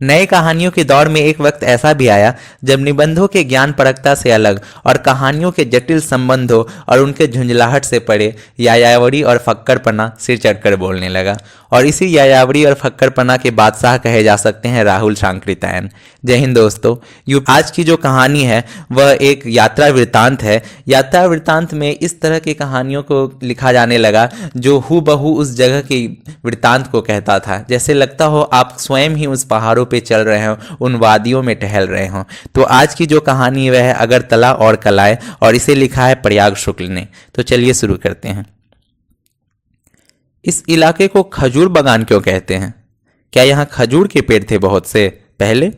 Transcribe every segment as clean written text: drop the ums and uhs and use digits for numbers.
नए कहानियों के दौर में एक वक्त ऐसा भी आया जब निबंधों के ज्ञान परकता से अलग और कहानियों के जटिल संबंधों और उनके झुंझलाहट से परे यायावरी और फक्करपना सिर चढ़कर बोलने लगा। और इसी यायावरी और फक्करपना के बादशाह कहे जा सकते हैं राहुल सांकृत्यायन। जय हिंद दोस्तों। आज की जो कहानी है वह एक यात्रा वृत्तांत है। यात्रा वृत्तांत में इस तरह की कहानियों को लिखा जाने लगा जो हूबहू उस जगह की वृत्तांत को कहता था, जैसे लगता हो आप स्वयं ही उस पहाड़ों पे चल रहे हो, उन वादियों में टहल रहे हो। तो आज की जो कहानी वह है अगरतला और कलाय, और इसे लिखा है प्रयाग शुक्ल ने। तो चलिए शुरू करते हैं। इस इलाके को खजूर बागान क्यों कहते हैं? क्या यहाँ खजूर के पेड़ थे बहुत से पहले?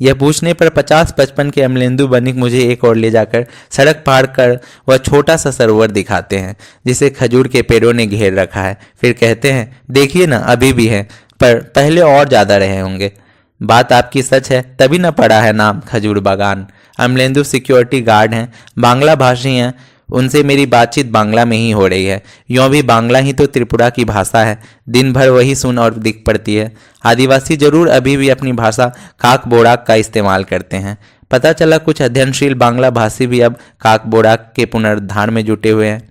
यह पूछने पर 50-55 के अमलेंदु बनिक मुझे एक और ले जाकर सड़क पार कर वह छोटा सा सरोवर दिखाते हैं जिसे खजूर के पेड़ों ने घेर रखा है। फिर कहते हैं, देखिए ना, अभी भी है, पर पहले और ज़्यादा रहे होंगे। बात आपकी सच है, तभी न पड़ा है नाम खजूर बागान। अमलेंदु सिक्योरिटी गार्ड हैं, बांग्ला भाषी हैं, उनसे मेरी बातचीत बांग्ला में ही हो रही है। यूँ भी बांग्ला ही तो त्रिपुरा की भाषा है, दिन भर वही सुन और दिख पड़ती है। आदिवासी जरूर अभी भी अपनी भाषा काक बोड़ाक का इस्तेमाल करते हैं। पता चला कुछ अध्ययनशील बांग्ला भाषी भी अब काक बोड़ाक के पुनरुद्धार में जुटे हुए हैं।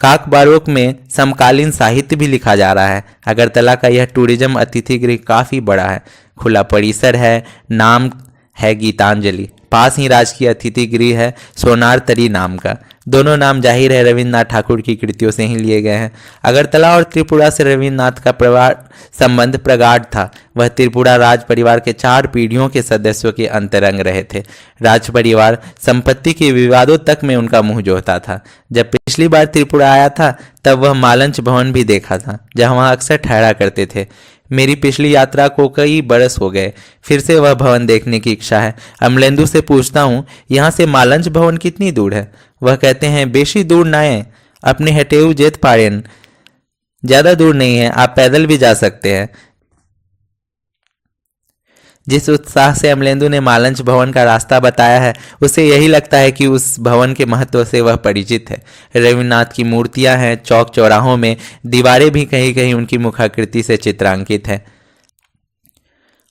काक बारोक में समकालीन साहित्य भी लिखा जा रहा है। अगरतला का यह टूरिज्म अतिथि गृह काफ़ी बड़ा है, खुला परिसर है, नाम है गीतांजलि। पास ही राजकीय अतिथि गृह है सोनार तरी नाम का। दोनों नाम जाहिर है रविन्द्रनाथ ठाकुर की कृतियों से ही लिए गए हैं। अगरतला और त्रिपुरा से रविन्द्रनाथ का परिवार संबंध प्रगाढ़ था। वह त्रिपुरा राज परिवार के 4 पीढ़ियों के सदस्यों के अंतरंग रहे थे। राज परिवार संपत्ति के विवादों तक में उनका मुंह जोता था। जब पिछली बार त्रिपुरा आया था तब वह मालंच भवन भी देखा था, जहाँ वह अक्सर ठहरा करते थे। मेरी पिछली यात्रा को कई बरस हो गए, फिर से वह भवन देखने की इच्छा है। अमलेंदु से पूछता हूँ, यहाँ से मालंच भवन कितनी दूर है? वह कहते हैं, बेशी दूर ना है, अपने हटेऊ जेत पारेन, ज़्यादा दूर नहीं है, आप पैदल भी जा सकते हैं। जिस उत्साह से अमलेंदु ने मालंच भवन का रास्ता बताया है, उसे यही लगता है कि उस भवन के महत्व से वह परिचित है। रविन्द्रनाथ की मूर्तियां हैं, चौक चौराहों में दीवारें भी कहीं कहीं उनकी मुखाकृति से चित्रांकित है।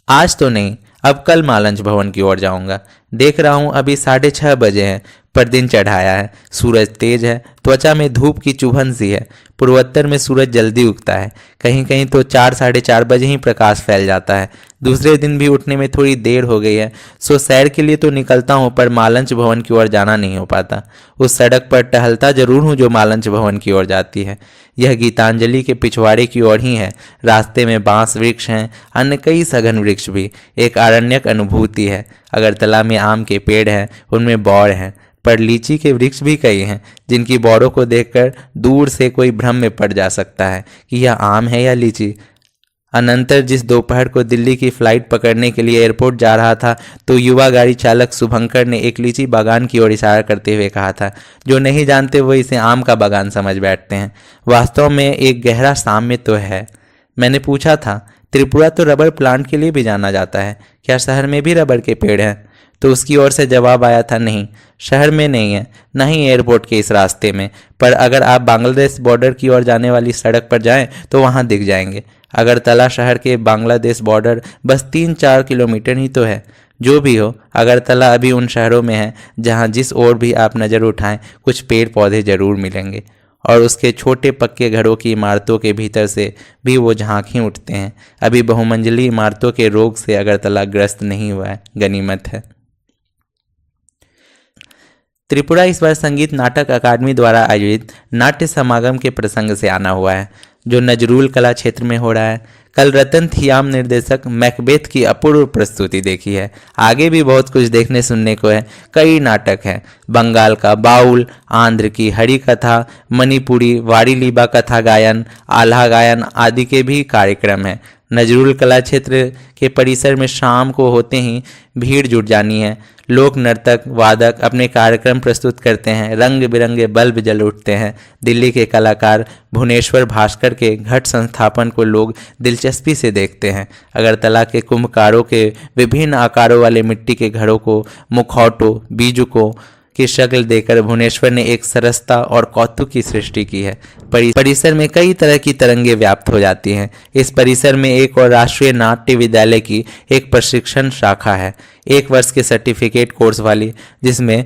आज तो नहीं, अब कल मालंच भवन की ओर जाऊंगा। देख रहा हूं अभी 6:30 बजे हैं, पर दिन चढ़ाया है, सूरज तेज है, त्वचा में धूप की चुभन सी है। पूर्वोत्तर में सूरज जल्दी उगता है, कहीं कहीं तो 4-4:30 बजे ही प्रकाश फैल जाता है। दूसरे दिन भी उठने में थोड़ी देर हो गई है, सो सैर के लिए तो निकलता हूँ, पर मालंच भवन की ओर जाना नहीं हो पाता। उस सड़क पर टहलता जरूर हूँ जो मालंच भवन की ओर जाती है। यह गीतांजलि के पिछवाड़े की ओर ही है। रास्ते में बांस वृक्ष हैं, अन्य कई सघन वृक्ष भी। एक आरण्यक अनुभूति है। अगरतला में आम के पेड़ हैं, उनमें बौर हैं, पर लीची के वृक्ष भी कई हैं, जिनकी बौरों को देखकर दूर से कोई भ्रम में पड़ जा सकता है कि यह आम है या लीची। अनंतर जिस दोपहर को दिल्ली की फ्लाइट पकड़ने के लिए एयरपोर्ट जा रहा था, तो युवा गाड़ी चालक शुभंकर ने एक लीची बागान की ओर इशारा करते हुए कहा था। जो नहीं जानते वो इसे आम का बागान समझ बैठते हैं। वास्तव में एक गहरा साम्य तो है। मैंने पूछा था, त्रिपुरा तो रबर प्लांट के लिए भी जाना जाता है, क्या शहर में भी रबर के पेड़ हैं? तो उसकी ओर से जवाब आया था, नहीं, शहर में नहीं है, न ही एयरपोर्ट के इस रास्ते में, पर अगर आप बांग्लादेश बॉर्डर की ओर जाने वाली सड़क पर जाएं तो वहां दिख जाएंगे। अगरतला शहर के बांग्लादेश बॉर्डर बस 3-4 किलोमीटर ही तो है। जो भी हो, अगरतला अभी उन शहरों में है जहां जिस ओर भी आप नज़र उठाएं कुछ पेड़ पौधे जरूर मिलेंगे, और उसके छोटे पक्के घरों की इमारतों के भीतर से भी वो झांकी उठते हैं। अभी बहुमंजिली इमारतों के रोग से अगरतला ग्रस्त नहीं हुआ है, गनीमत है। त्रिपुरा इस बार संगीत नाटक अकादमी द्वारा आयोजित नाट्य समागम के प्रसंग से आना हुआ है, जो नजरूल कला क्षेत्र में हो रहा है। कल रतन थियाम निर्देशक मैकबेथ की अपूर्व प्रस्तुति देखी है। आगे भी बहुत कुछ देखने सुनने को है। कई नाटक हैं, बंगाल का बाउल, आंध्र की हरी कथा, मणिपुरी वारी लीबा कथा गायन, आल्हा गायन आदि के भी कार्यक्रम हैं। नजरूल कला क्षेत्र के परिसर में शाम को होते ही भीड़ जुट जानी है। लोक नर्तक वादक अपने कार्यक्रम प्रस्तुत करते हैं, रंग बिरंगे बल्ब जल उठते हैं। दिल्ली के कलाकार भुवनेश्वर भास्कर के घट संस्थापन को लोग दिलचस्पी से देखते हैं। अगरतला के कुंभकारों के विभिन्न आकारों वाले मिट्टी के घड़ों को, मुखौटों, बीजुकों की शक्ल देकर भुवनेश्वर ने एक सरसता और कौतुक की सृष्टि की है। परिसर में कई तरह की तरंगे व्याप्त हो जाती हैं। इस परिसर में एक और राष्ट्रीय नाट्य विद्यालय की एक प्रशिक्षण शाखा है, 1 वर्ष के सर्टिफिकेट कोर्स वाली, जिसमें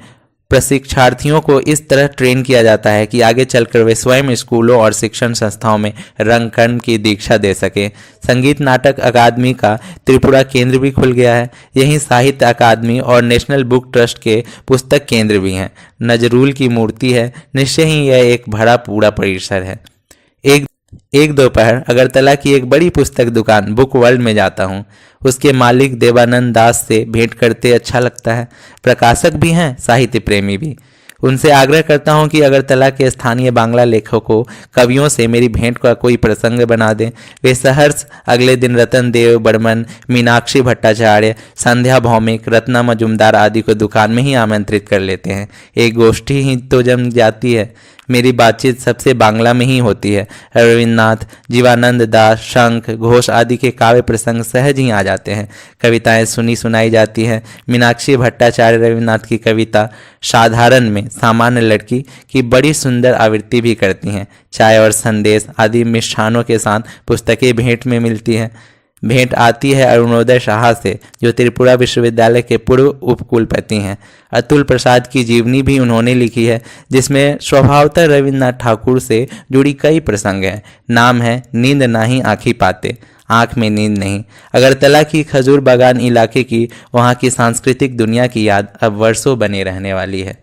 प्रशिक्षार्थियों को इस तरह ट्रेन किया जाता है कि आगे चलकर वे स्वयं स्कूलों और शिक्षण संस्थाओं में रंगकर्म की दीक्षा दे सकें। संगीत नाटक अकादमी का त्रिपुरा केंद्र भी खुल गया है। यहीं साहित्य अकादमी और नेशनल बुक ट्रस्ट के पुस्तक केंद्र भी हैं। नजरूल की मूर्ति है। निश्चय ही यह एक भरा पूरा परिसर है। एक दोपहर अगरतला की एक बड़ी पुस्तक दुकान बुक वर्ल्ड में जाता हूँ। उसके मालिक देवानंद दास से भेंट करते अच्छा लगता है। प्रकाशक भी हैं, साहित्य प्रेमी भी। उनसे आग्रह करता हूँ कि अगरतला के स्थानीय बांग्ला लेखकों कवियों से मेरी भेंट का कोई प्रसंग बना दें। वे सहर्ष अगले दिन रतन देव बर्मन, मीनाक्षी भट्टाचार्य, संध्या भौमिक, रत्ना मजुमदार आदि को दुकान में ही आमंत्रित कर लेते हैं। एक गोष्ठी ही तो जम जाती है। मेरी बातचीत सबसे बांग्ला में ही होती है। रविन्द्रनाथ, जीवानंद दास, शंख घोष आदि के काव्य प्रसंग सहज ही आ जाते हैं। कविताएं सुनी सुनाई जाती हैं। मीनाक्षी भट्टाचार्य रविन्द्रनाथ की कविता साधारण में सामान्य लड़की की बड़ी सुंदर आवृत्ति भी करती हैं। चाय और संदेश आदि मिष्ठानों के साथ पुस्तकें भेंट में मिलती हैं। भेंट आती है अरुणोदय शाह से, जो त्रिपुरा विश्वविद्यालय के पूर्व उपकुलपति हैं। अतुल प्रसाद की जीवनी भी उन्होंने लिखी है, जिसमें स्वभावतः रविन्द्रनाथ ठाकुर से जुड़ी कई प्रसंग हैं। नाम है नींद नाही आँखी पाते, आँख में नींद नहीं। अगरतला की खजूर बागान इलाके की, वहाँ की सांस्कृतिक दुनिया की याद अब वर्षों बने रहने वाली है।